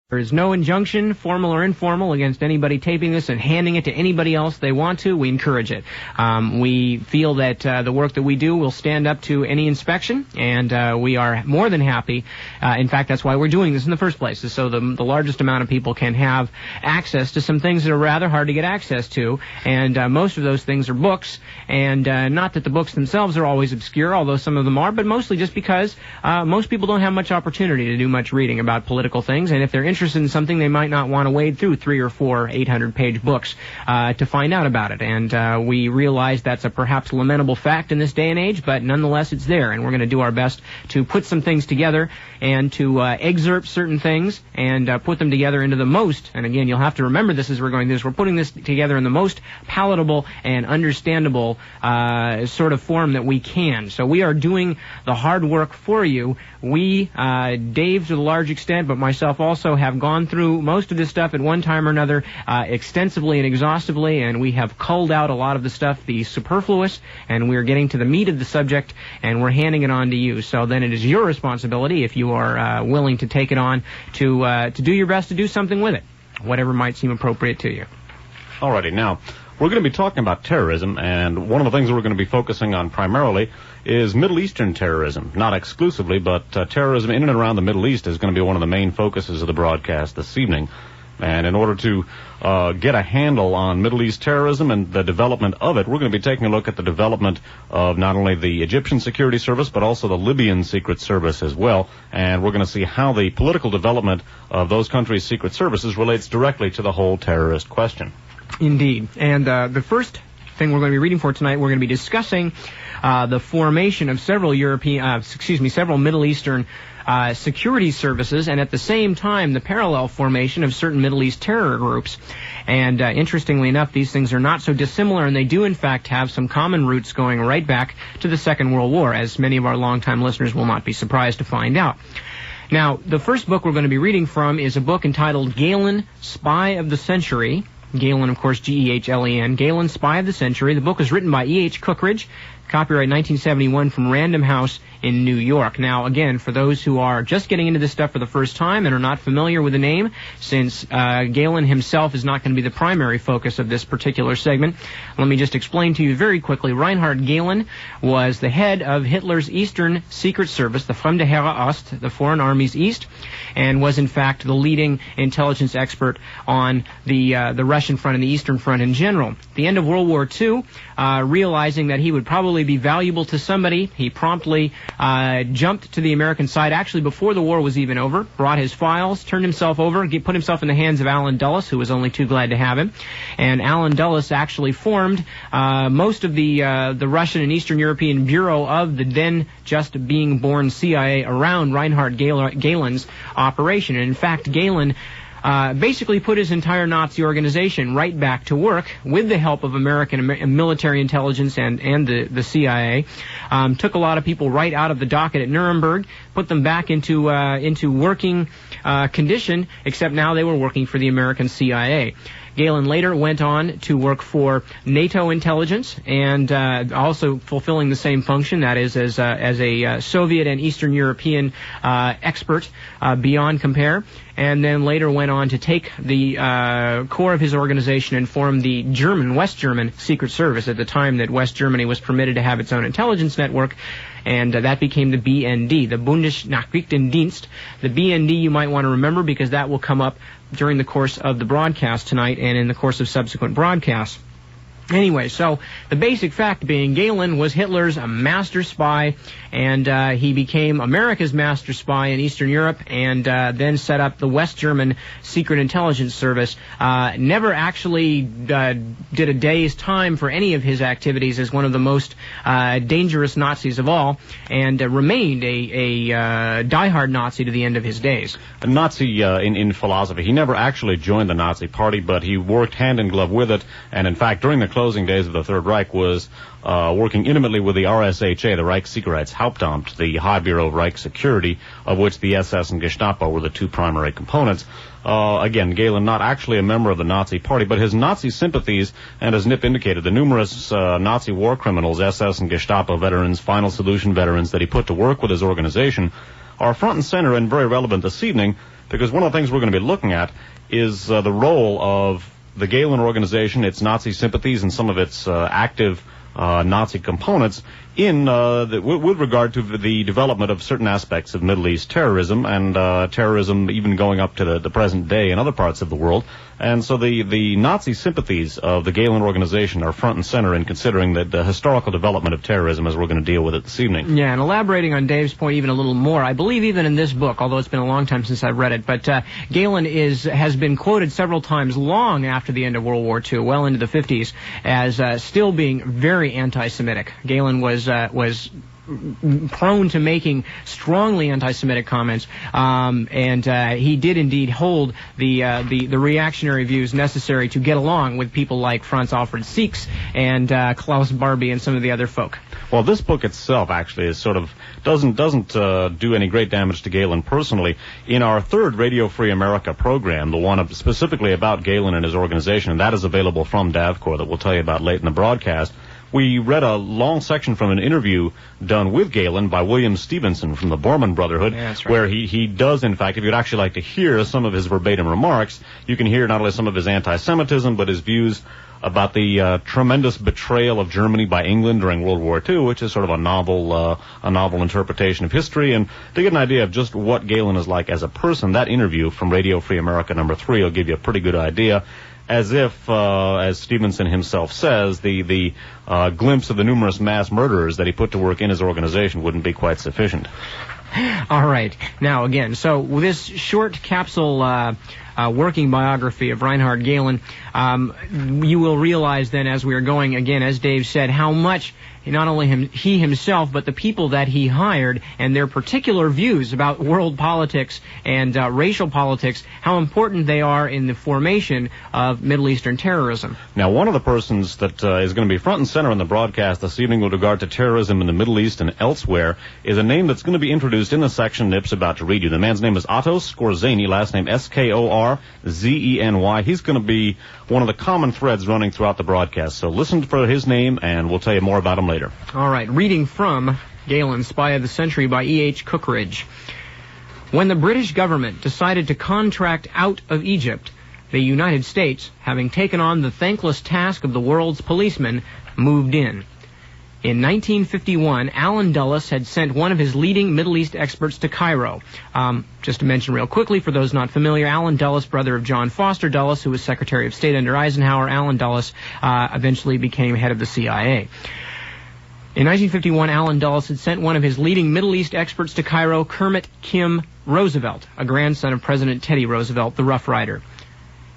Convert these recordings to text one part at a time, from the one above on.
There is no injunction, formal or informal, against anybody taping this and handing it to anybody else they want to. We encourage it. We feel that the work that we do will stand up to any inspection, and we are more than happy. In fact, that's why we're doing this in the first place, is so the largest amount of people can have access to some things that are rather hard to get access to, and most of those things are books, and not that the books themselves are always obscure, although some of them are, but mostly just because most people don't have much opportunity to do much reading about political things, and if they're interested in something, they might not want to wade through 3 or 4 800-page books to find out about it. And we realize that's a perhaps lamentable fact in this day and age, but nonetheless it's there, and we're going to do our best to put some things together and to excerpt certain things and put them together into the most, and again, you'll have to remember this as we're going through this, we're putting this together in the most palatable and understandable sort of form that we can. So we are doing the hard work for you. We, Dave to a large extent, but myself also, have gone through most of this stuff at one time or another extensively and exhaustively, and we have culled out a lot of the stuff, the superfluous, and we're getting to the meat of the subject, and we're handing it on to you. So then it is your responsibility, if you are willing to take it on, to do your best to do something with it, whatever might seem appropriate to you. Alrighty, now, we're going to be talking about terrorism, and one of the things we're going to be focusing on primarily is Middle Eastern terrorism. Not exclusively, but terrorism in and around the Middle East is going to be one of the main focuses of the broadcast this evening. And in order to get a handle on Middle East terrorism and the development of it, we're going to be taking a look at the development of not only the Egyptian Security Service, but also the Libyan Secret Service as well. And we're going to see how the political development of those countries' secret services relates directly to the whole terrorist question. Indeed. And the first thing we're going to be reading for tonight, we're going to be discussing the formation of several several Middle Eastern security services, and at the same time the parallel formation of certain Middle East terror groups. And interestingly enough, these things are not so dissimilar, and they do in fact have some common roots going right back to the Second World War, as many of our longtime listeners will not be surprised to find out. Now, the first book we're going to be reading from is a book entitled Gehlen, Spy of the Century. Gehlen, of course, G-E-H-L-E-N. Gehlen, Spy of the Century. The book was written by E.H. Cookridge, copyright 1971, from Random House in New York. Now, again, for those who are just getting into this stuff for the first time and are not familiar with the name, since Gehlen himself is not going to be the primary focus of this particular segment, let me just explain to you very quickly. Reinhard Gehlen was the head of Hitler's Eastern Secret Service, the Fremde Heere Ost, the Foreign Armies East, and was in fact the leading intelligence expert on the Russian front and the Eastern front in general. At the end of World War II, realizing that he would probably be valuable to somebody, he promptly jumped to the American side, actually before the war was even over, brought his files, turned himself over, put himself in the hands of Allen Dulles, who was only too glad to have him. And Allen Dulles actually formed most of the Russian and Eastern European Bureau of the then just being born CIA around Reinhard Gehlen's operation. And in fact, Gehlen basically put his entire Nazi organization right back to work with the help of American military intelligence and the CIA. Took a lot of people right out of the docket at Nuremberg, put them back into working condition, except now they were working for the American CIA. Gehlen later went on to work for NATO intelligence and also fulfilling the same function, that is as a Soviet and Eastern European expert beyond compare, and then later went on to take the core of his organization and form the West German Secret Service at the time that West Germany was permitted to have its own intelligence network. And that became the BND, the Bundesnachrichtendienst. The BND you might want to remember because that will come up during the course of the broadcast tonight and in the course of subsequent broadcasts. Anyway, so the basic fact being Gehlen was Hitler's master spy, and he became America's master spy in Eastern Europe, and then set up the West German Secret Intelligence Service. Never actually did a day's time for any of his activities as one of the most dangerous Nazis of all, and remained a diehard Nazi to the end of his days. A Nazi in philosophy. He never actually joined the Nazi Party, but he worked hand in glove with it, and in fact, during the closing days of the Third Reich was working intimately with the RSHA, the Reichssicherheitshauptamt, the High Bureau of Reich Security, of which the SS and Gestapo were the two primary components. Again, Gehlen not actually a member of the Nazi Party, but his Nazi sympathies, and as Nip indicated, the numerous Nazi war criminals, SS and Gestapo veterans, Final Solution veterans that he put to work with his organization, are front and center and very relevant this evening because one of the things we're going to be looking at is the role of the Gehlen organization, its Nazi sympathies, and some of its active Nazi components with regard to the development of certain aspects of Middle East terrorism, and terrorism even going up to the present day in other parts of the world. And so the Nazi sympathies of the Gehlen organization are front and center in considering the historical development of terrorism as we're going to deal with it this evening. Yeah, and elaborating on Dave's point even a little more, I believe even in this book, although it's been a long time since I've read it, but Gehlen has been quoted several times long after the end of World War II, well into the 50s, as still being very anti-Semitic. Gehlen was prone to making strongly anti-Semitic comments, and he did indeed hold the reactionary views necessary to get along with people like Franz Alfred Siex and Klaus Barbie and some of the other folk. Well, this book itself actually is doesn't do any great damage to Gehlen personally. In our third Radio Free America program, the one specifically about Gehlen and his organization, and that is available from DAVCOR that we'll tell you about late in the broadcast, we read a long section from an interview done with Gehlen by William Stevenson from the Borman Brotherhood, where he does, in fact, if you'd actually like to hear some of his verbatim remarks, you can hear not only some of his anti-Semitism, but his views about the tremendous betrayal of Germany by England during World War II, which is sort of a novel interpretation of history. And to get an idea of just what Gehlen is like as a person, that interview from Radio Free America number 3 will give you a pretty good idea. As if, as Stevenson himself says, the glimpse of the numerous mass murderers that he put to work in his organization wouldn't be quite sufficient. All right. Now, again, so with this short capsule working biography of Reinhard Gehlen, you will realize then as we are going, again, as Dave said, how much not only he himself, but the people that he hired and their particular views about world politics and racial politics, how important they are in the formation of Middle Eastern terrorism. Now, one of the persons that is going to be front and center in the broadcast this evening with regard to terrorism in the Middle East and elsewhere is a name that's going to be introduced in the section Nip's about to read you. The man's name is Otto Skorzeny, last name Skorzeny. He's going to be one of the common threads running throughout the broadcast. So listen for his name, and we'll tell you more about him later. All right, reading from Gehlen, Spy of the Century by E.H. Cookridge. When the British government decided to contract out of Egypt, the United States, having taken on the thankless task of the world's policeman, moved in. In 1951, Alan Dulles had sent one of his leading Middle East experts to Cairo. Just to mention real quickly, for those not familiar, Alan Dulles, brother of John Foster Dulles, who was Secretary of State under Eisenhower. Alan Dulles eventually became head of the CIA. In 1951, Alan Dulles had sent one of his leading Middle East experts to Cairo, Kermit Kim Roosevelt, a grandson of President Teddy Roosevelt, the Rough Rider.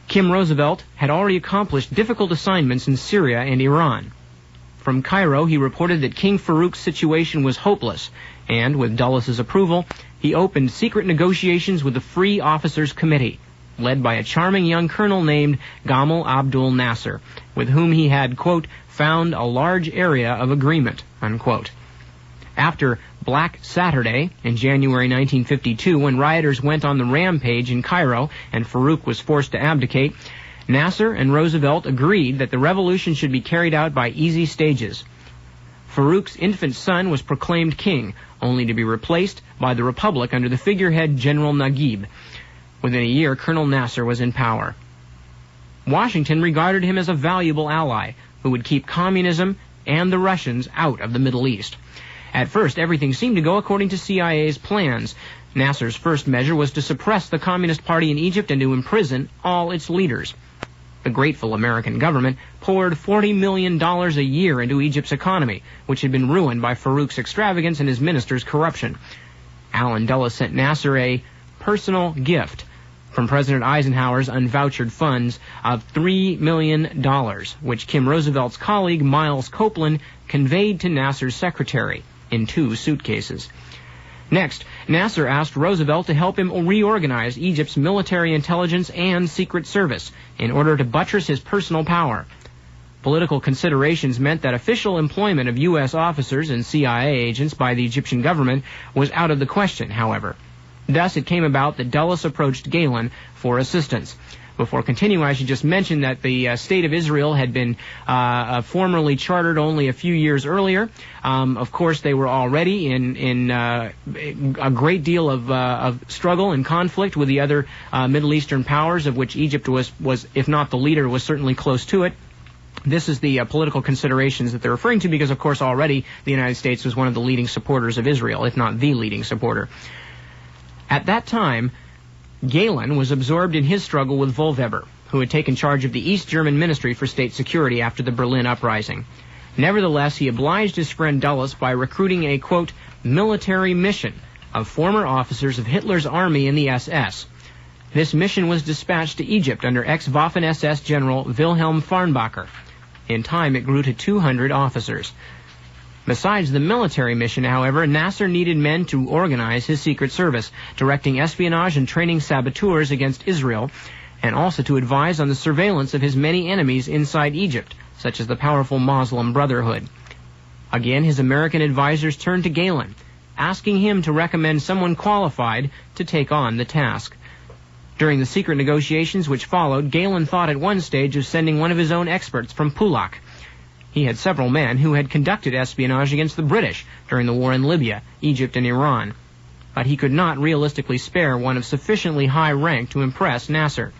Kim Roosevelt had already accomplished difficult assignments in Syria and Iran. From Cairo, he reported that King Farouk's situation was hopeless, and with Dulles' approval, he opened secret negotiations with the Free Officers Committee, led by a charming young colonel named Gamal Abdul Nasser, with whom he had, quote, found a large area of agreement, unquote. After Black Saturday in January 1952, when rioters went on the rampage in Cairo and Farouk was forced to abdicate, Nasser and Roosevelt agreed that the revolution should be carried out by easy stages. Farouk's infant son was proclaimed king, only to be replaced by the Republic under the figurehead General Naguib. Within a year, Colonel Nasser was in power. Washington regarded him as a valuable ally who would keep communism and the Russians out of the Middle East. At first, everything seemed to go according to CIA's plans. Nasser's first measure was to suppress the Communist Party in Egypt and to imprison all its leaders. The grateful American government poured $40 million a year into Egypt's economy, which had been ruined by Farouk's extravagance and his ministers' corruption. Alan Dulles sent Nasser a personal gift from President Eisenhower's unvouchered funds of $3 million, which Kim Roosevelt's colleague Miles Copeland conveyed to Nasser's secretary in 2 suitcases. Next, Nasser asked Roosevelt to help him reorganize Egypt's military intelligence and secret service in order to buttress his personal power. Political considerations meant that official employment of U.S. officers and CIA agents by the Egyptian government was out of the question, however. Thus, it came about that Dulles approached Gehlen for assistance. Before continuing, I should just mention that the State of Israel had been formerly chartered only a few years earlier. Of course, they were already in a great deal of struggle and conflict with the other Middle Eastern powers, of which Egypt was, if not the leader, was certainly close to it. This is the political considerations that they're referring to because, of course, already the United States was one of the leading supporters of Israel, if not the leading supporter. At that time, Gehlen was absorbed in his struggle with Wohlweber, who had taken charge of the East German Ministry for State Security after the Berlin Uprising. Nevertheless, he obliged his friend Dulles by recruiting a, quote, military mission of former officers of Hitler's army in the SS. This mission was dispatched to Egypt under ex-Waffen-SS General Wilhelm Farnbacher. In time, it grew to 200 officers. Besides the military mission, however, Nasser needed men to organize his secret service, directing espionage and training saboteurs against Israel, and also to advise on the surveillance of his many enemies inside Egypt, such as the powerful Muslim Brotherhood. Again, his American advisors turned to Gehlen, asking him to recommend someone qualified to take on the task. During the secret negotiations which followed, Gehlen thought at one stage of sending one of his own experts from Pulak. He had several men who had conducted espionage against the British during the war in Libya, Egypt, and Iran. But he could not realistically spare one of sufficiently high rank to impress Nasser.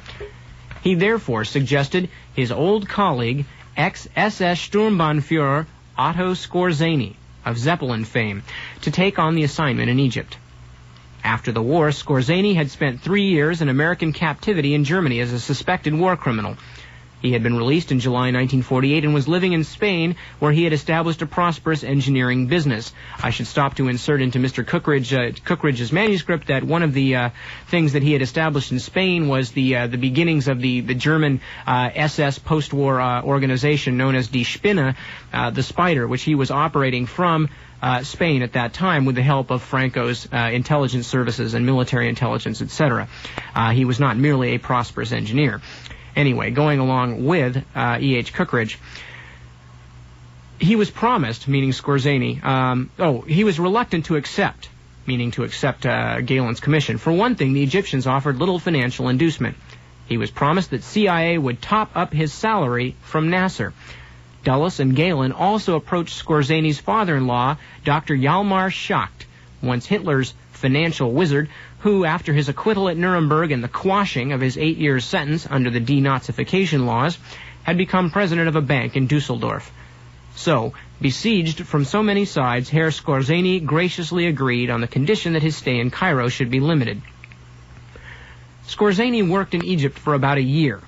He therefore suggested his old colleague, ex-SS Sturmbannführer Otto Skorzeny, of Zeppelin fame, to take on the assignment in Egypt. After the war, Skorzeny had spent 3 years in American captivity in Germany as a suspected war criminal. He had been released in July 1948 and was living in Spain, where he had established a prosperous engineering business. I should stop to insert into Mr. Cookridge's manuscript that one of the things that he had established in Spain was the beginnings of the German SS post-war organization known as Die Spinne, the Spider, which he was operating from Spain at that time with the help of Franco's intelligence services and military intelligence, etc. He was not merely a prosperous engineer. Anyway, going along with E.H. Cookridge, he was promised, meaning Skorzeny, he was reluctant to accept, meaning to accept Gehlen's commission. For one thing, the Egyptians offered little financial inducement. He was promised that CIA would top up his salary from Nasser. Dulles and Gehlen also approached Skorzeny's father-in-law, Dr. Hjalmar Schacht, once Hitler's financial wizard, who, after his acquittal at Nuremberg and the quashing of his 8-year sentence under the denazification laws, had become president of a bank in Dusseldorf. So, besieged from so many sides, Herr Skorzeny graciously agreed on the condition that his stay in Cairo should be limited. Skorzeny worked in Egypt for about a year,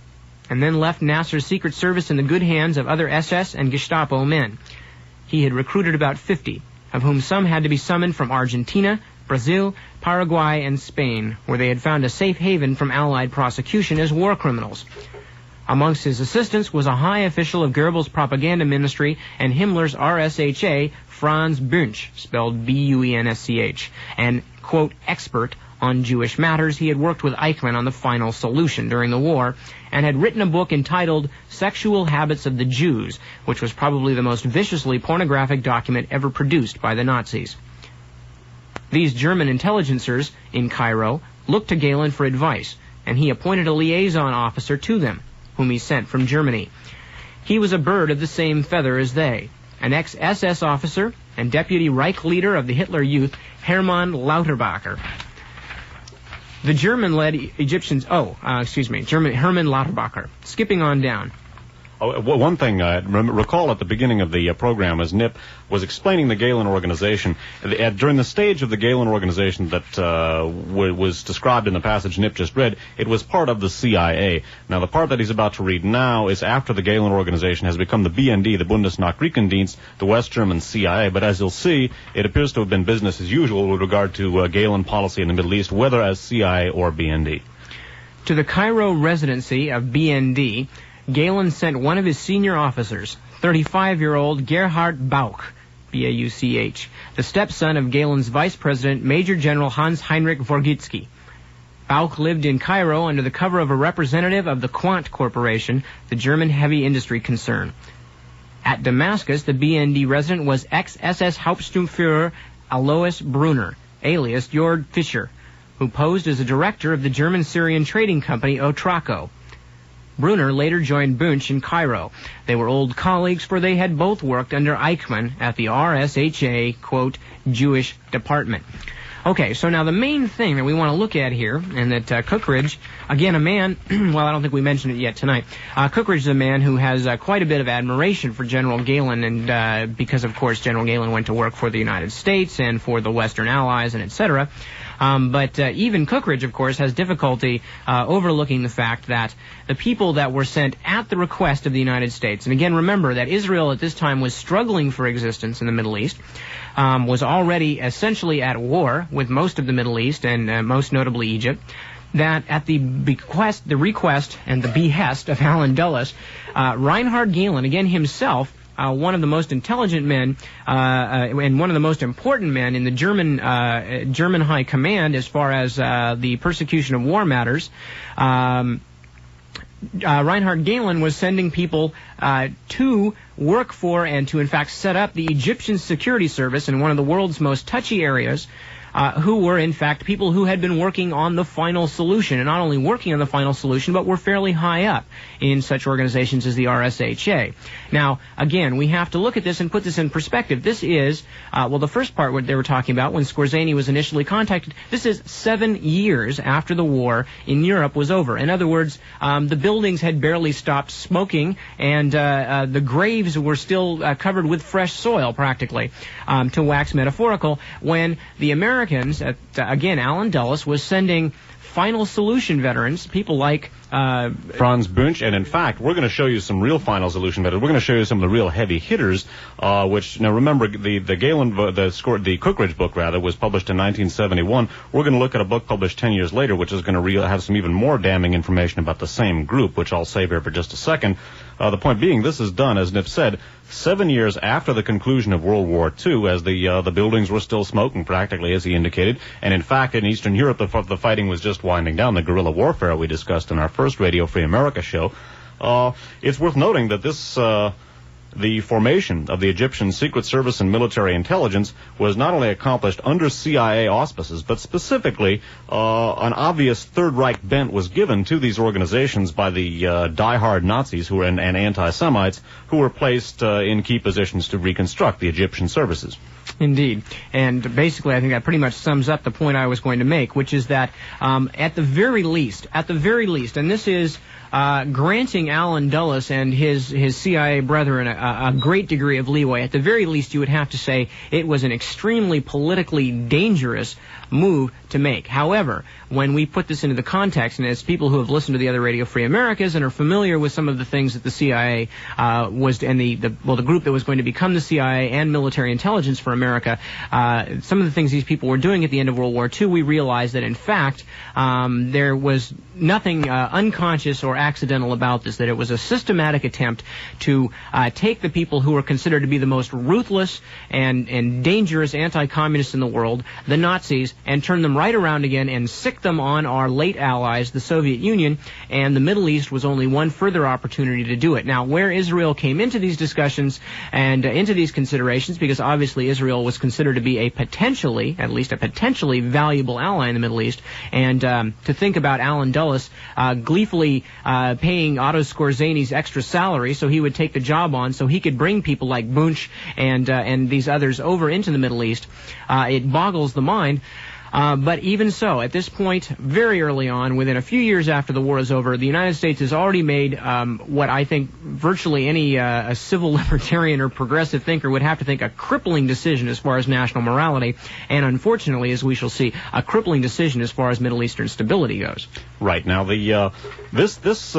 and then left Nasser's secret service in the good hands of other SS and Gestapo men. He had recruited about 50, of whom some had to be summoned from Argentina, Brazil, Paraguay, and Spain, where they had found a safe haven from Allied prosecution as war criminals. Amongst his assistants was a high official of Goebbels' propaganda ministry and Himmler's RSHA, Franz Bunch, spelled B-U-E-N-S-C-H, and, quote, expert on Jewish matters. He had worked with Eichmann on the final solution during the war, and had written a book entitled Sexual Habits of the Jews, which was probably the most viciously pornographic document ever produced by the Nazis. These German intelligencers in Cairo looked to Gehlen for advice, and he appointed a liaison officer to them, whom he sent from Germany. He was a bird of the same feather as they, an ex-SS officer and deputy Reich leader of the Hitler Youth, Hermann Lauterbacher. The German-led Egyptians, Hermann Lauterbacher. Skipping on down. One thing I recall at the beginning of the program as Nip was explaining the Gehlen organization. During the stage of the Gehlen organization that was described in the passage Nip just read, it was part of the CIA. Now, the part that he's about to read now is after the Gehlen organization has become the BND, the Bundesnachrichtendienst, the West German CIA. But as you'll see, it appears to have been business as usual with regard to Gehlen policy in the Middle East, whether as CIA or BND. To the Cairo residency of BND, Gehlen sent one of his senior officers, 35-year-old Gerhard Bauch, B-A-U-C-H, the stepson of Gehlen's vice president, Major General Hans-Heinrich Vorgitsky. Bauch lived in Cairo under the cover of a representative of the Quant Corporation, the German heavy industry concern. At Damascus, the BND resident was ex-SS Hauptsturmführer Alois Brunner, alias Jörg Fischer, who posed as a director of the German-Syrian trading company Otraco. Brunner later joined Bunch in Cairo. They were old colleagues, for they had both worked under Eichmann at the RSHA, quote, Jewish department. Okay, so now the main thing that we want to look at here, and that Cookridge, again, a man, well, I don't think we mentioned it yet tonight. Cookridge is a man who has quite a bit of admiration for General Gehlen, and because, of course, General Gehlen went to work for the United States and for the Western Allies and et cetera. But even Cookridge, of course, has difficulty overlooking the fact that the people that were sent at the request of the United States, and again, remember that Israel at this time was struggling for existence in the Middle East, was already essentially at war with most of the Middle East and most notably Egypt, that at the request and the behest of Allen Dulles, Reinhard Gehlen, again himself, one of the most intelligent men and one of the most important men in the German High Command as far as the persecution of war matters, Reinhard Gehlen was sending people to work for and to, in fact, set up the Egyptian security service in one of the world's most touchy areas, who were, in fact, people who had been working on the final solution, and not only working on the final solution, but were fairly high up in such organizations as the RSHA. Now, again, we have to look at this and put this in perspective. This is, well, the first part what they were talking about when Skorzeny was initially contacted, this is 7 years after the war in Europe was over. In other words, the buildings had barely stopped smoking, and the graves were still covered with fresh soil, practically, to wax metaphorical, when the Americans, again, Allen Dulles, was sending final solution veterans, people like Franz Bunch, and in fact, we're going to show you some real final solution veterans. We're going to show you some of the real heavy hitters, which, now remember, the Gehlen, the Cookridge book, rather, was published in 1971. We're going to look at a book published 10 years later, which is going to have some even more damning information about the same group, which I'll save here for just a second. The point being, this is done, as Nip said, 7 years after the conclusion of World War II, as the buildings were still smoking, practically, as he indicated. And in fact, in Eastern Europe, the fighting was just winding down. The guerrilla warfare we discussed in our first Radio Free America show. It's worth noting that this, the formation of the Egyptian Secret Service and military intelligence was not only accomplished under CIA auspices, but specifically an obvious Third Reich bent was given to these organizations by the die-hard Nazis who were and anti-Semites who were placed in key positions to reconstruct the Egyptian services. Indeed. And basically, I think that pretty much sums up the point I was going to make, which is that at the very least, and this is granting Allen Dulles and his CIA brethren a great degree of leeway. At the very least, you would have to say it was an extremely politically dangerous move to make. However, when we put this into the context, and as people who have listened to the other Radio Free Americas and are familiar with some of the things that the CIA was, and the group that was going to become the CIA and military intelligence for America, some of the things these people were doing at the end of World War II, we realized that in fact there was nothing unconscious or accidental about this, that it was a systematic attempt to take the people who were considered to be the most ruthless and dangerous anti-communists in the world, the Nazis, and turn them right around again and sick them on our late allies, the Soviet Union, and the Middle East was only one further opportunity to do it. Now, where Israel came into these discussions and into these considerations, because obviously Israel was considered to be a potentially, at least a potentially valuable ally in the Middle East, and to think about Allen Dulles gleefully paying Otto Skorzeny's extra salary so he would take the job on so he could bring people like Bunch and these others over into the Middle East, it boggles the mind. But even so, at this point, very early on, within a few years after the war is over, the United States has already made what I think virtually any a civil libertarian or progressive thinker would have to think a crippling decision as far as national morality, and unfortunately, as we shall see, a crippling decision as far as Middle Eastern stability goes. Right. Now, this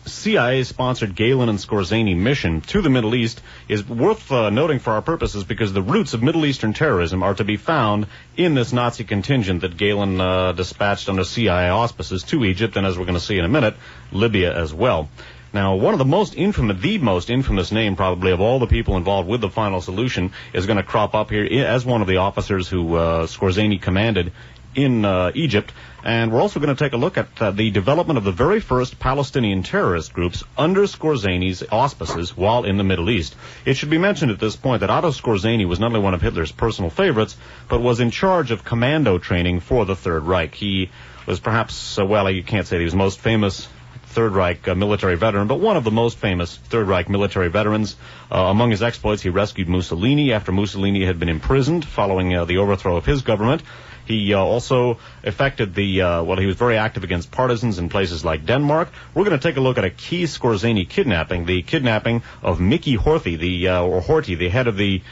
CIA-sponsored Gehlen and Skorzeny mission to the Middle East is worth noting for our purposes because the roots of Middle Eastern terrorism are to be found in this Nazi contingent that Gehlen dispatched under CIA auspices to Egypt, and as we're going to see in a minute, Libya as well. Now, one of the most infamous name probably of all the people involved with the final solution is going to crop up here as one of the officers who Skorzeny commanded in Egypt. And we're also going to take a look at the development of the very first Palestinian terrorist groups under Skorzeny's auspices while in the Middle East. It should be mentioned at this point that Otto Skorzeny was not only one of Hitler's personal favorites, but was in charge of commando training for the Third Reich. He was perhaps, well, you can't say he was most famous Third Reich military veteran, but one of the most famous Third Reich military veterans. Among his exploits, he rescued Mussolini after Mussolini had been imprisoned following the overthrow of his government. He also effected he was very active against partisans in places like Denmark. We're going to take a look at a key Skorzeny kidnapping, the kidnapping of Mickey Horthy, the head of the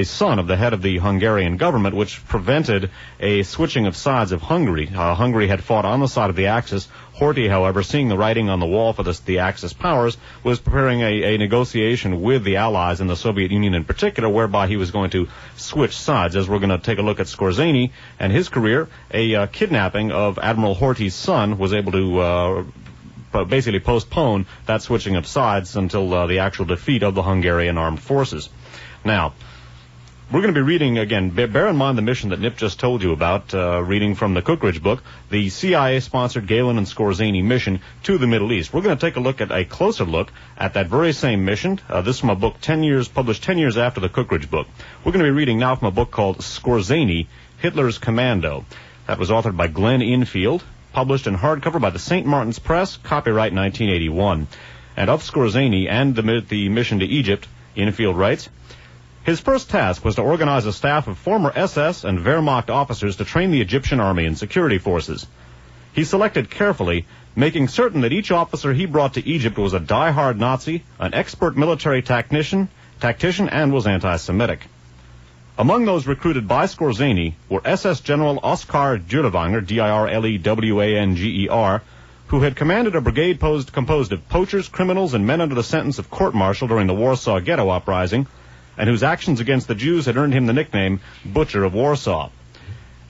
son of the head of the Hungarian government, which prevented a switching of sides of Hungary. Hungary had fought on the side of the Axis. Horthy, however, seeing the writing on the wall for the Axis powers, was preparing a negotiation with the Allies and the Soviet Union in particular, whereby he was going to switch sides. As we're going to take a look at Skorzeny and his career, a kidnapping of Admiral Horthy's son was able to basically postpone that switching of sides until the actual defeat of the Hungarian armed forces. Now, we're going to be reading, again, bear in mind the mission that Nip just told you about, reading from the Cookridge book, the CIA-sponsored Gehlen and Skorzeny mission to the Middle East. We're going to take a closer look at that very same mission. This from a book published 10 years after the Cookridge book. We're going to be reading now from a book called Skorzeny, Hitler's Commando. That was authored by Glenn Infield, published in hardcover by the St. Martin's Press, copyright 1981. And of Skorzeny and the mission to Egypt, Infield writes, his first task was to organize a staff of former SS and Wehrmacht officers to train the Egyptian army and security forces. He selected carefully, making certain that each officer he brought to Egypt was a die-hard Nazi, an expert military tactician, and was anti-Semitic. Among those recruited by Skorzeny were SS General Oskar Dirlewanger, Dirlewanger, who had commanded a brigade composed of poachers, criminals, and men under the sentence of court-martial during the Warsaw Ghetto Uprising, and whose actions against the Jews had earned him the nickname Butcher of Warsaw.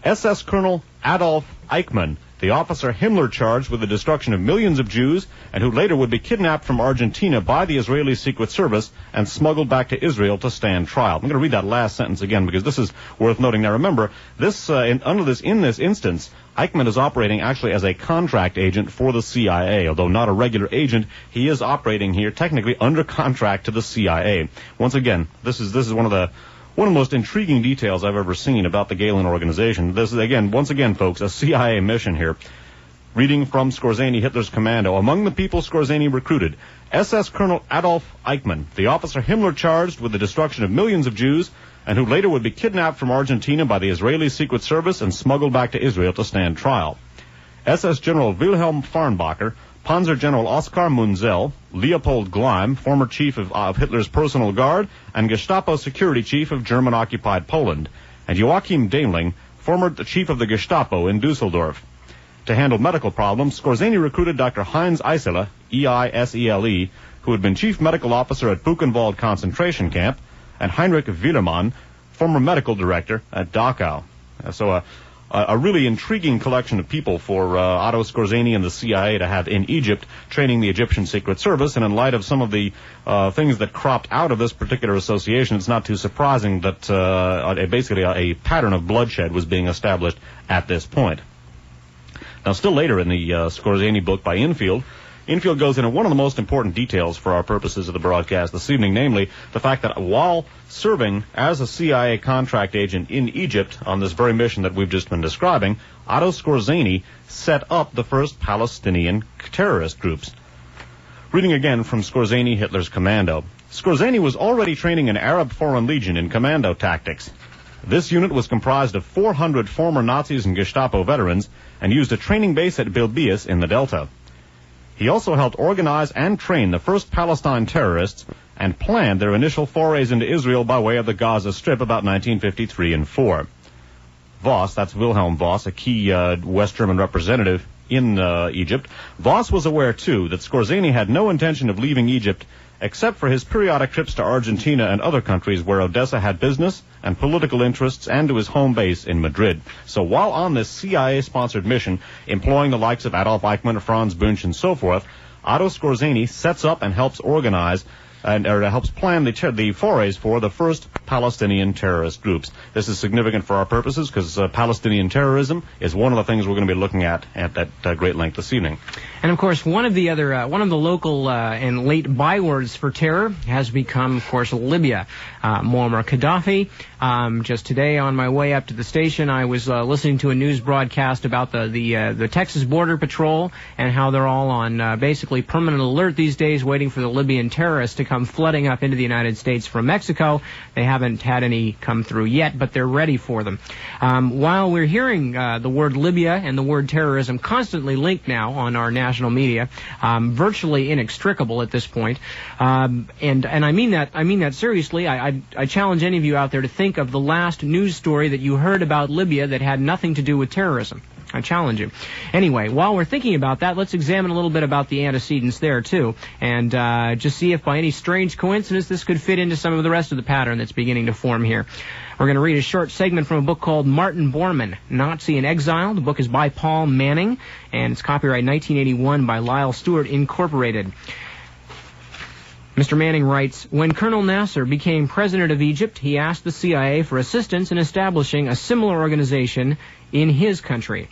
SS Colonel Adolf Eichmann, the officer Himmler charged with the destruction of millions of Jews, and who later would be kidnapped from Argentina by the Israeli Secret Service and smuggled back to Israel to stand trial. I'm going to read that last sentence again because this is worth noting. Now remember, in this instance, Eichmann is operating actually as a contract agent for the CIA. Although not a regular agent, he is operating here technically under contract to the CIA. Once again, this is one of the most intriguing details I've ever seen about the Gehlen organization. This is, once again, folks, a CIA mission here. Reading from Skorzeny, Hitler's Commando. Among the people Skorzeny recruited, SS Colonel Adolf Eichmann, the officer Himmler charged with the destruction of millions of Jews, and who later would be kidnapped from Argentina by the Israeli Secret Service and smuggled back to Israel to stand trial. SS General Wilhelm Farnbacher, Panzer General Oskar Munzel, Leopold Gleim, former chief of Hitler's personal guard, and Gestapo security chief of German-occupied Poland, and Joachim Daimling, former chief of the Gestapo in Dusseldorf. To handle medical problems, Skorzeny recruited Dr. Heinz Eisele, E-I-S-E-L-E, who had been chief medical officer at Buchenwald concentration camp, and Heinrich Wiedemann, former medical director at Dachau. So a really intriguing collection of people for Otto Skorzeny and the CIA to have in Egypt, training the Egyptian Secret Service. And in light of some of the things that cropped out of this particular association, it's not too surprising that basically a pattern of bloodshed was being established at this point. Now, still later in the Skorzeny book by Infield goes into one of the most important details for our purposes of the broadcast this evening, namely the fact that while serving as a CIA contract agent in Egypt on this very mission that we've just been describing, Otto Skorzeny set up the first Palestinian terrorist groups. Reading again from Skorzeny, Hitler's Commando. Skorzeny was already training an Arab Foreign Legion in commando tactics. This unit was comprised of 400 former Nazis and Gestapo veterans and used a training base at Bilbias in the Delta. He also helped organize and train the first Palestine terrorists and planned their initial forays into Israel by way of the Gaza Strip about 1953 and 4. Voss, that's Wilhelm Voss, a key West German representative in Egypt. Voss was aware, too, that Skorzeny had no intention of leaving Egypt except for his periodic trips to Argentina and other countries where Odessa had business and political interests, and to his home base in Madrid. So while on this CIA-sponsored mission, employing the likes of Adolf Eichmann, Franz Bunch, and so forth, Otto Skorzeny sets up and helps organize helps plan the forays for the first Palestinian terrorist groups. This is significant for our purposes because Palestinian terrorism is one of the things we're going to be looking at great length this evening. And of course, one of the local and late bywords for terror has become, of course, Libya. Muammar Gaddafi. Just today, on my way up to the station, I was listening to a news broadcast about the Texas Border Patrol and how they're all on basically permanent alert these days, waiting for the Libyan terrorists to come flooding up into the United States from Mexico. They haven't had any come through yet, but they're ready for them. While we're hearing the word Libya and the word terrorism constantly linked now on our national media, virtually inextricable at this point, and I mean that seriously. I challenge any of you out there to think of the last news story that you heard about Libya that had nothing to do with terrorism. I challenge you. Anyway, while we're thinking about that, let's examine a little bit about the antecedents there, too, and just see if by any strange coincidence this could fit into some of the rest of the pattern that's beginning to form here. We're going to read a short segment from a book called Martin Bormann, Nazi in Exile. The book is by Paul Manning, and it's copyright 1981 by Lyle Stewart, Incorporated. Mr. Manning writes, when Colonel Nasser became president of Egypt, he asked the CIA for assistance in establishing a similar organization in his country.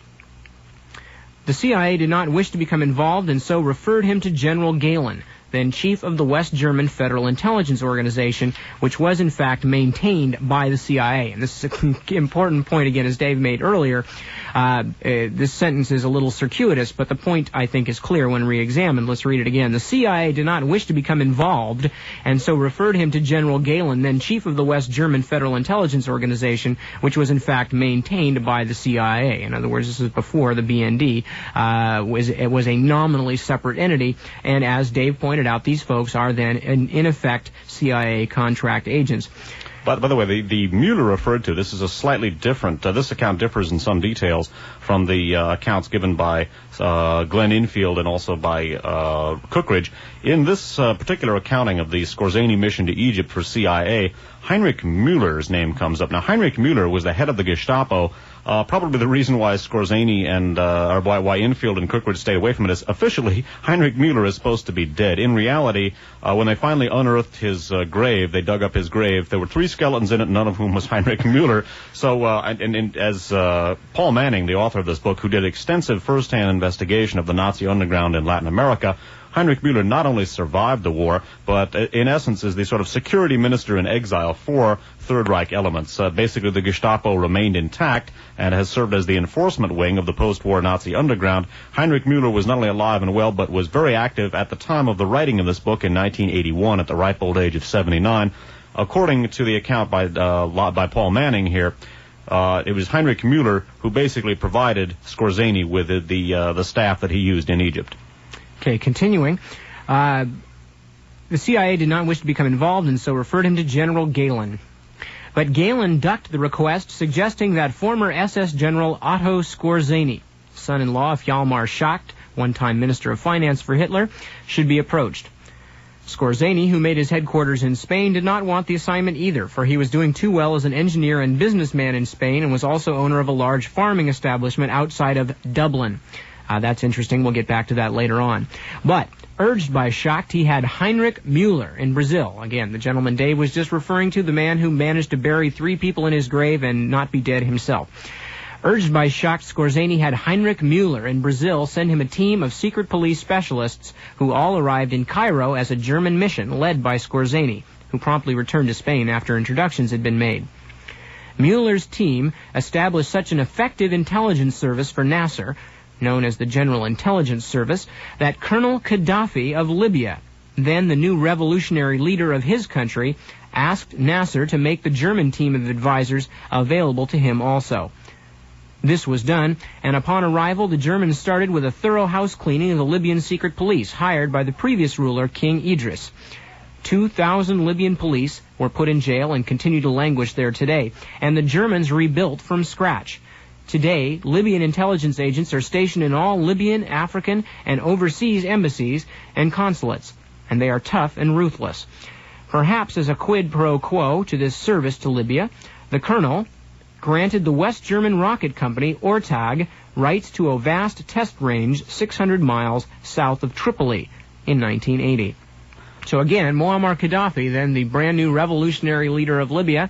The CIA did not wish to become involved and so referred him to General Gehlen, then chief of the West German Federal Intelligence Organization, which was in fact maintained by the CIA. And this is an important point again, as Dave made earlier. This sentence is a little circuitous, but the point, I think, is clear when re-examined. Let's read it again. The CIA did not wish to become involved, and so referred him to General Gehlen, then chief of the West German Federal Intelligence Organization, which was in fact maintained by the CIA. In other words, this is before the BND was a nominally separate entity, and as Dave pointed out, these folks are then, in effect, CIA contract agents. By the way, the Mueller referred to, this is a slightly different, this account differs in some details from the accounts given by Glenn Infield and also by Cookridge. In this particular accounting of the Skorzeny mission to Egypt for CIA, Heinrich Mueller's name comes up. Now, Heinrich Mueller was the head of the Gestapo. Probably the reason why Skorzeny and or why Infield and Cookridge stayed away from it is officially Heinrich Mueller is supposed to be dead. In reality, when they finally unearthed his grave, they dug up his grave. There were 3 skeletons in it, none of whom was Heinrich Mueller. So, as Paul Manning, the author of this book, who did extensive first-hand investigation of the Nazi underground in Latin America, Heinrich Mueller not only survived the war, but in essence is the sort of security minister in exile for Third Reich elements. Basically, the Gestapo remained intact and has served as the enforcement wing of the post-war Nazi underground. Heinrich Mueller was not only alive and well, but was very active at the time of the writing of this book in 1981 at the ripe old age of 79. According to the account by Paul Manning here, it was Heinrich Mueller who basically provided Skorzeny with the staff that he used in Egypt. Okay, continuing. The CIA did not wish to become involved and so referred him to General Gehlen. But Gehlen ducked the request, suggesting that former SS General Otto Skorzeny, son-in-law of Hjalmar Schacht, one-time Minister of Finance for Hitler, should be approached. Skorzeny, who made his headquarters in Spain, did not want the assignment either, for he was doing too well as an engineer and businessman in Spain and was also owner of a large farming establishment outside of Dublin. That's interesting. We'll get back to that later on. But, urged by Schacht, he had Heinrich Mueller in Brazil. Again, the gentleman Dave was just referring to, the man who managed to bury 3 people in his grave and not be dead himself. Urged by Schacht, Skorzeny had Heinrich Mueller in Brazil send him a team of secret police specialists who all arrived in Cairo as a German mission led by Skorzeny, who promptly returned to Spain after introductions had been made. Mueller's team established such an effective intelligence service for Nasser, known as the General Intelligence Service, that Colonel Gaddafi of Libya, then the new revolutionary leader of his country, asked Nasser to make the German team of advisors available to him also. This was done, and upon arrival, the Germans started with a thorough house cleaning of the Libyan secret police hired by the previous ruler, King Idris. 2,000 Libyan police were put in jail and continue to languish there today, and the Germans rebuilt from scratch. Today, Libyan intelligence agents are stationed in all Libyan, African, and overseas embassies and consulates, and they are tough and ruthless. Perhaps as a quid pro quo to this service to Libya, the colonel granted the West German rocket company, Ortag, rights to a vast test range 600 miles south of Tripoli in 1980. So again, Muammar Gaddafi, then the brand new revolutionary leader of Libya,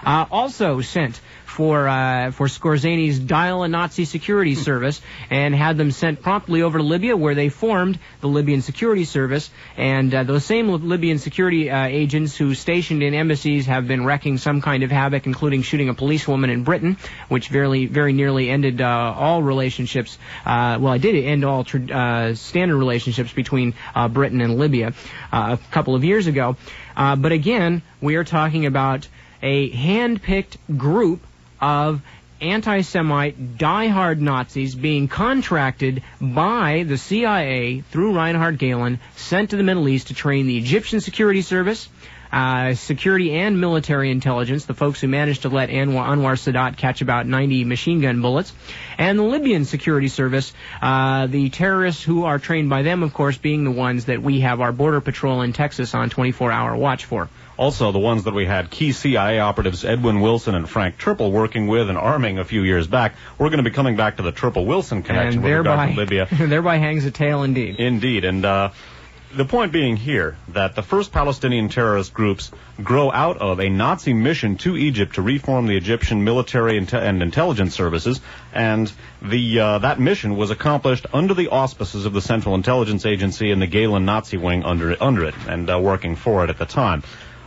also sent for Skorzany's Dial a Nazi Security Service and had them sent promptly over to Libya, where they formed the Libyan Security Service. And those same Libyan security agents who stationed in embassies have been wrecking some kind of havoc, including shooting a policewoman in Britain, which very nearly ended all relationships. It did end all standard relationships between Britain and Libya a couple of years ago. But again, we are talking about a hand-picked group of anti-Semite, die-hard Nazis being contracted by the CIA through Reinhard Gehlen, sent to the Middle East to train the Egyptian Security Service, security and military intelligence, the folks who managed to let Anwar Sadat catch about 90 machine gun bullets, and the Libyan Security Service, the terrorists who are trained by them, of course, being the ones that we have our Border Patrol in Texas on 24-hour watch for. Also, the ones that we had key CIA operatives Edwin Wilson and Frank Triple working with and arming a few years back. We're going to be coming back to the Triple-Wilson connection with regard to Libya. Thereby hangs a tale indeed. Indeed, and the point being here that the first Palestinian terrorist groups grow out of a Nazi mission to Egypt to reform the Egyptian military and intelligence services, and that mission was accomplished under the auspices of the Central Intelligence Agency and the Gehlen Nazi wing under it, and working for it at the time.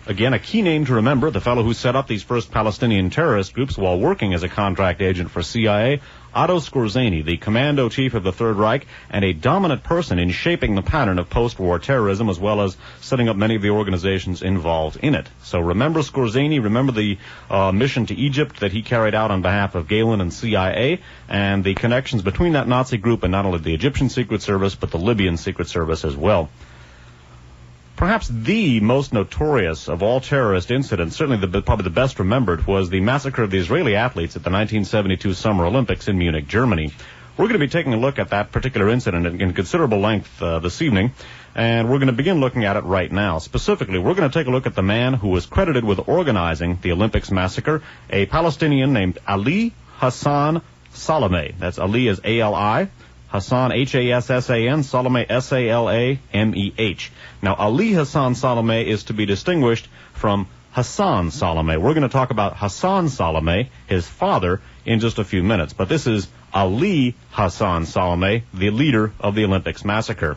Again, a key name to remember, the fellow who set up these first Palestinian terrorist groups while working as a contract agent for CIA, Otto Skorzany, the commando chief of the Third Reich, and a dominant person in shaping the pattern of post-war terrorism, as well as setting up many of the organizations involved in it. So remember Skorzany, remember the mission to Egypt that he carried out on behalf of Gehlen and CIA, and the connections between that Nazi group and not only the Egyptian Secret Service, but the Libyan Secret Service as well. Perhaps the most notorious of all terrorist incidents, certainly probably the best remembered, was the massacre of the Israeli athletes at the 1972 Summer Olympics in Munich, Germany. We're going to be taking a look at that particular incident in considerable length this evening, and we're going to begin looking at it right now. Specifically, we're going to take a look at the man who was credited with organizing the Olympics massacre, a Palestinian named Ali Hassan Salameh. That's Ali as A-L-I. Hassan, H-A-S-S-A-N, Salameh, S-A-L-A-M-E-H. Now, Ali Hassan Salameh is to be distinguished from Hassan Salameh. We're going to talk about Hassan Salameh, his father, in just a few minutes. But this is Ali Hassan Salameh, the leader of the Olympics massacre.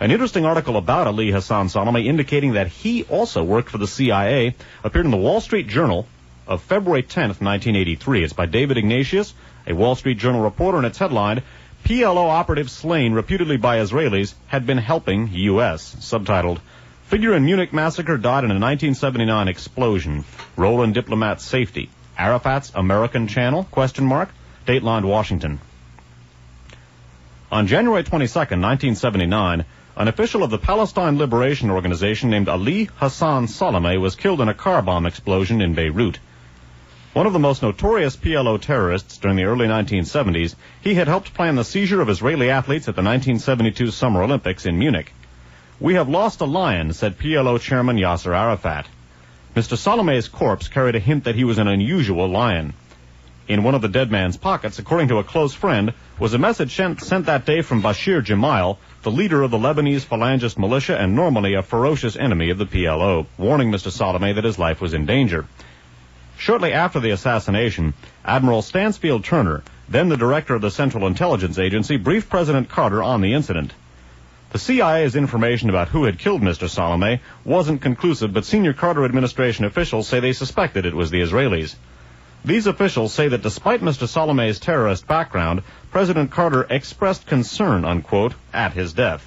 An interesting article about Ali Hassan Salameh indicating that he also worked for the CIA appeared in the Wall Street Journal of February 10th, 1983. It's by David Ignatius, a Wall Street Journal reporter, and it's headlined, PLO operatives slain reputedly by Israelis had been helping U.S. Subtitled, Figure in Munich Massacre died in a 1979 explosion. Role in diplomat safety. Arafat's American Channel? ? Dateline, Washington. On January 22, 1979, an official of the Palestine Liberation Organization named Ali Hassan Salameh was killed in a car bomb explosion in Beirut. One of the most notorious PLO terrorists during the early 1970s, he had helped plan the seizure of Israeli athletes at the 1972 Summer Olympics in Munich. We have lost a lion, said PLO chairman Yasser Arafat. Mr. Salameh's corpse carried a hint that he was an unusual lion. In one of the dead man's pockets, according to a close friend, was a message sent that day from Bashir Gemayel, the leader of the Lebanese Phalangist militia and normally a ferocious enemy of the PLO, warning Mr. Salameh that his life was in danger. Shortly after the assassination, Admiral Stansfield Turner, then the director of the Central Intelligence Agency, briefed President Carter on the incident. The CIA's information about who had killed Mr. Salameh wasn't conclusive, but senior Carter administration officials say they suspected it was the Israelis. These officials say that despite Mr. Salameh's terrorist background, President Carter expressed concern, unquote, at his death.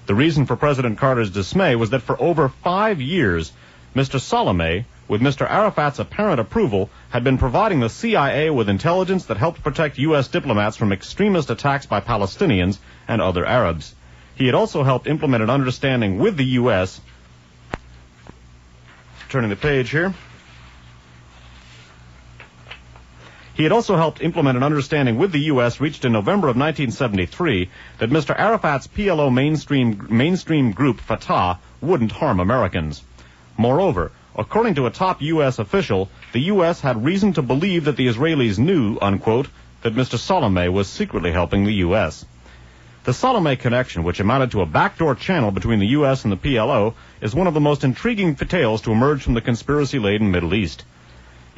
The reason for President Carter's dismay was that for over 5 years, Mr. Salameh, with Mr. Arafat's apparent approval, had been providing the CIA with intelligence that helped protect U.S. diplomats from extremist attacks by Palestinians and other Arabs. He had also helped implement an understanding with the U.S. Turning the page here. He had also helped implement an understanding with the U.S. reached in November of 1973 that Mr. Arafat's PLO mainstream group, Fatah, wouldn't harm Americans. Moreover, according to a top U.S. official, the U.S. had reason to believe that the Israelis knew, unquote, that Mr. Salameh was secretly helping the U.S. The Salameh connection, which amounted to a backdoor channel between the U.S. and the PLO, is one of the most intriguing tales to emerge from the conspiracy-laden Middle East.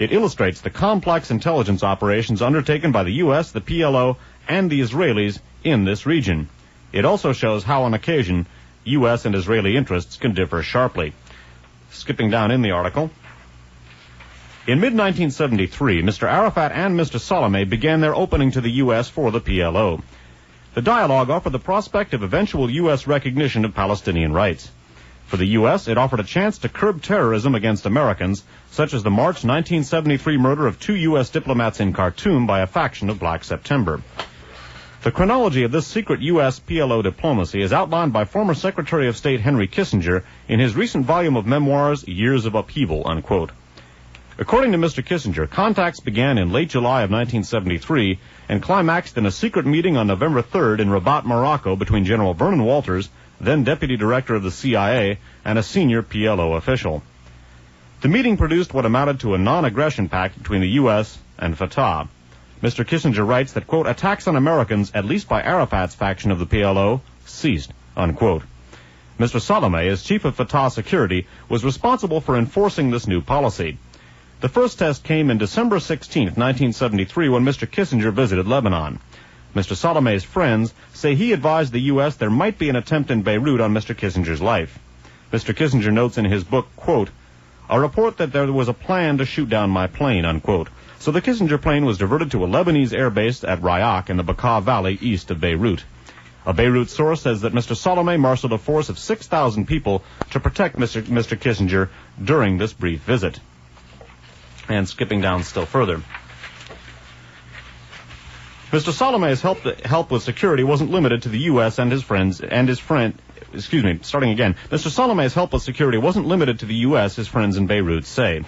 It illustrates the complex intelligence operations undertaken by the U.S., the PLO, and the Israelis in this region. It also shows how, on occasion, U.S. and Israeli interests can differ sharply. Skipping down in the article. In mid-1973, Mr. Arafat and Mr. Salameh began their opening to the U.S. for the PLO. The dialogue offered the prospect of eventual U.S. recognition of Palestinian rights. For the U.S., it offered a chance to curb terrorism against Americans, such as the March 1973 murder of 2 U.S. diplomats in Khartoum by a faction of Black September. The chronology of this secret U.S. PLO diplomacy is outlined by former Secretary of State Henry Kissinger in his recent volume of memoirs, Years of Upheaval, unquote. According to Mr. Kissinger, contacts began in late July of 1973 and climaxed in a secret meeting on November 3rd in Rabat, Morocco, between General Vernon Walters, then Deputy Director of the CIA, and a senior PLO official. The meeting produced what amounted to a non-aggression pact between the U.S. and Fatah. Mr. Kissinger writes that, quote, attacks on Americans, at least by Arafat's faction of the PLO, ceased, unquote. Mr. Salameh, as chief of Fatah security, was responsible for enforcing this new policy. The first test came in December 16, 1973, when Mr. Kissinger visited Lebanon. Mr. Salameh's friends say he advised the U.S. there might be an attempt in Beirut on Mr. Kissinger's life. Mr. Kissinger notes in his book, quote, a report that there was a plan to shoot down my plane, unquote. So the Kissinger plane was diverted to a Lebanese air base at Rayaq in the Bekaa Valley east of Beirut. A Beirut source says that Mr. Salameh marshaled a force of 6,000 people to protect Mr. Kissinger during this brief visit. And skipping down still further. Mr. Salameh's help with security wasn't limited to the U.S. and his friends and his friend. Starting again. Mr. Salameh's help with security wasn't limited to the U.S., his friends in Beirut say.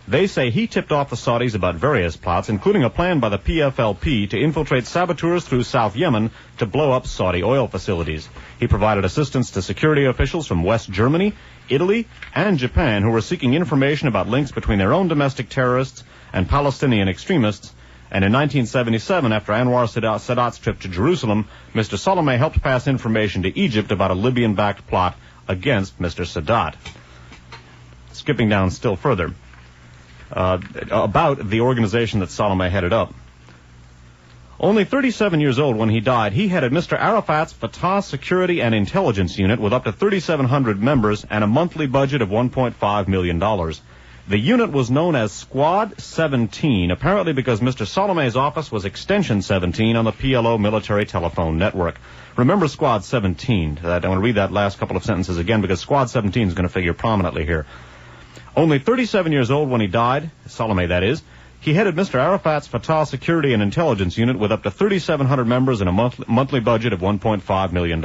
They say he tipped off the Saudis about various plots, including a plan by the PFLP to infiltrate saboteurs through South Yemen to blow up Saudi oil facilities. He provided assistance to security officials from West Germany, Italy, and Japan who were seeking information about links between their own domestic terrorists and Palestinian extremists. And in 1977, after Anwar Sadat's trip to Jerusalem, Mr. Salameh helped pass information to Egypt about a Libyan-backed plot against Mr. Sadat. Skipping down still further. About the organization that Salameh headed up. Only 37 years old when he died, he headed Mr. Arafat's Fatah Security and Intelligence Unit with up to 3,700 members and a monthly budget of $1.5 million. The unit was known as Squad 17, apparently because Mr. Salameh's office was Extension 17 on the PLO military telephone network. Remember Squad 17. I'm going to read that last couple of sentences again because Squad 17 is going to figure prominently here. Only 37 years old when he died, Salameh that is, he headed Mr. Arafat's Fatah Security and Intelligence Unit with up to 3,700 members and a monthly budget of $1.5 million.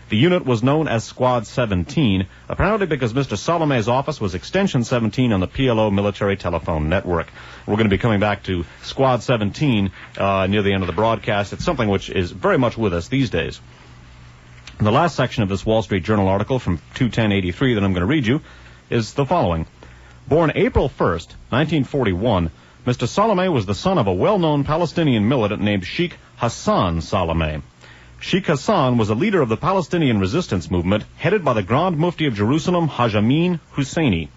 The unit was known as Squad 17, apparently because Mr. Salameh's office was Extension 17 on the PLO military telephone network. We're going to be coming back to Squad 17 near the end of the broadcast. It's something which is very much with us these days. The last section of this Wall Street Journal article from 2/10/83 that I'm going to read you is the following. Born April 1st, 1941, Mr. Salameh was the son of a well-known Palestinian militant named Sheikh Hassan Salameh. Sheikh Hassan was a leader of the Palestinian resistance movement headed by the Grand Mufti of Jerusalem, Haj Amin Husseini.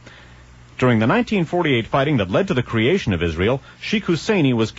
During the 1948 fighting that led to the creation of Israel, Sheikh Hassan was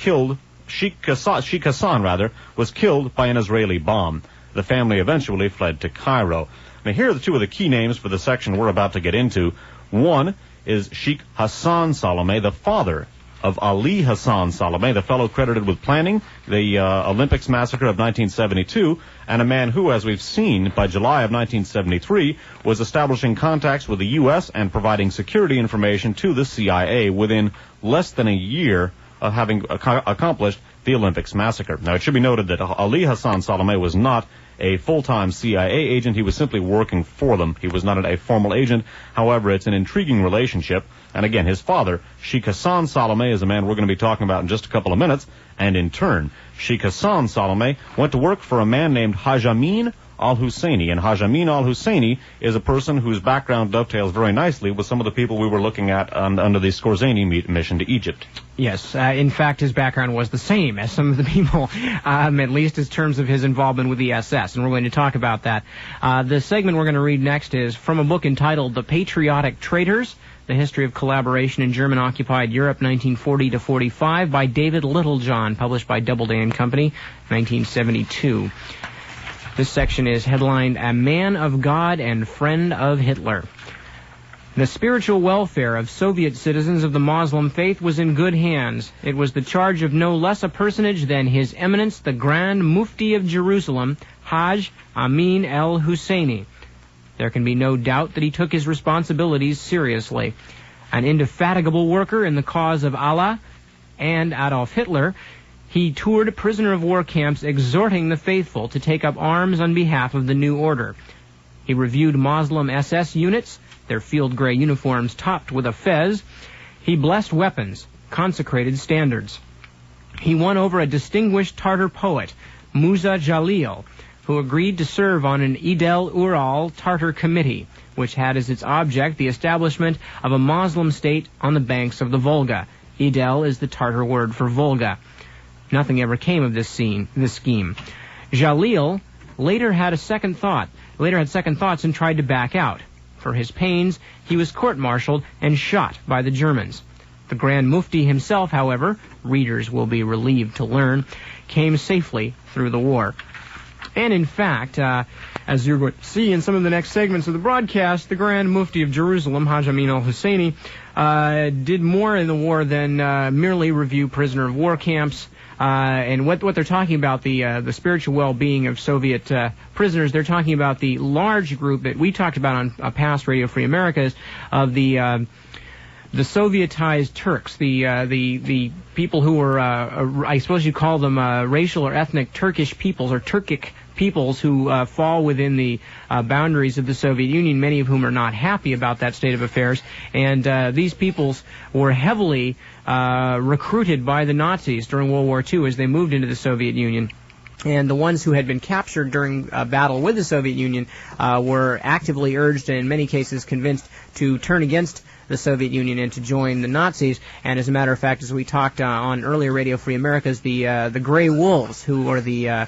killed by an Israeli bomb. The family eventually fled to Cairo. Now, here are the two of the key names for the section we're about to get into. One is Sheikh Hassan Salameh, the father of Ali Hassan Salameh, the fellow credited with planning the Olympics massacre of 1972, and a man who, as we've seen, by July of 1973, was establishing contacts with the U.S. and providing security information to the CIA within less than a year of having accomplished the Olympics massacre. Now, it should be noted that Ali Hassan Salameh was not a full-time CIA agent. He was simply working for them. He was not a formal agent. However, it's an intriguing relationship. And again, his father, Sheikh Hassan Salameh, is a man we're going to be talking about in just a couple of minutes. And in turn, Sheikh Hassan Salameh went to work for a man named Haj Amin al-Husseini. And Haj Amin al-Husseini is a person whose background dovetails very nicely with some of the people we were looking at under the Skorzeny mission to Egypt. Yes, in fact, his background was the same as some of the people, at least in terms of his involvement with the SS, and we're going to talk about that. The segment we're going to read next is from a book entitled The Patriotic Traitors, The History of Collaboration in German-Occupied Europe, 1940 to 45, by David Littlejohn, published by Doubleday and Company, 1972. This section is headlined, A Man of God and Friend of Hitler. The spiritual welfare of Soviet citizens of the Muslim faith was in good hands. It was the charge of no less a personage than His Eminence the Grand Mufti of Jerusalem, Haj Amin al-Husseini. There can be no doubt that he took his responsibilities seriously. An indefatigable worker in the cause of Allah and Adolf Hitler, he toured prisoner of war camps exhorting the faithful to take up arms on behalf of the new order. He reviewed Muslim SS units, their field gray uniforms topped with a fez. He blessed weapons, consecrated standards. He won over a distinguished Tartar poet, Musa Jalil, who agreed to serve on an Eid-el-Ural Tartar committee, which had as its object the establishment of a Muslim state on the banks of the Volga. Eid-el is the Tartar word for Volga. Nothing ever came of this scheme. Jalil later had second thoughts and tried to back out. For his pains, he was court-martialed and shot by the Germans. The Grand Mufti himself, however, readers will be relieved to learn, came safely through the war. And in fact, as you're going to see in some of the next segments of the broadcast, the Grand Mufti of Jerusalem, Haj Amin al-Husseini, did more in the war than merely review prisoner of war camps. And what they're talking about, the spiritual well-being of Soviet prisoners, they're talking about the large group that we talked about on past Radio Free Americas of the Sovietized Turks, the people who were, I suppose you call them racial or ethnic Turkish peoples or Turkic peoples who fall within the boundaries of the Soviet Union, many of whom are not happy about that state of affairs. And these peoples were heavily recruited by the Nazis during World War II as they moved into the Soviet Union. And the ones who had been captured during battle with the Soviet Union were actively urged and in many cases convinced to turn against the Soviet Union and to join the Nazis. And as a matter of fact, as we talked on earlier Radio Free Americas, the Grey Wolves, who are the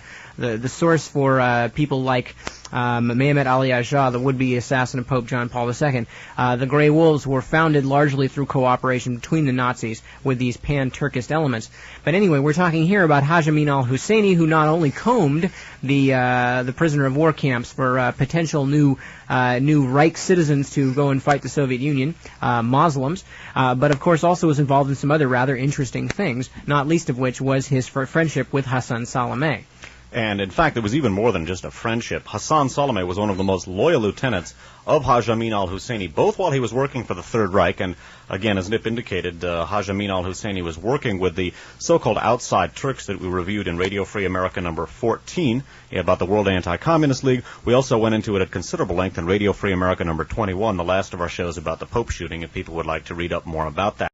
source for people like Mehmet Ali Agha, the would-be assassin of Pope John Paul II. The Grey Wolves were founded largely through cooperation between the Nazis with these pan-Turkist elements. But anyway, we're talking here about Haj Amin al-Husseini, who not only combed the prisoner of war camps for potential new Reich citizens to go and fight the Soviet Union, Muslims, but of course also was involved in some other rather interesting things, not least of which was his friendship with Hassan Salameh. And in fact, it was even more than just a friendship. Hassan Salameh was one of the most loyal lieutenants of Haj Amin al-Husseini, both while he was working for the Third Reich, and again, as Nip indicated, Haj Amin al-Husseini was working with the so-called outside Turks that we reviewed in Radio Free America number 14 about the World Anti-Communist League. We also went into it at considerable length in Radio Free America number 21, the last of our shows about the Pope shooting, if people would like to read up more about that.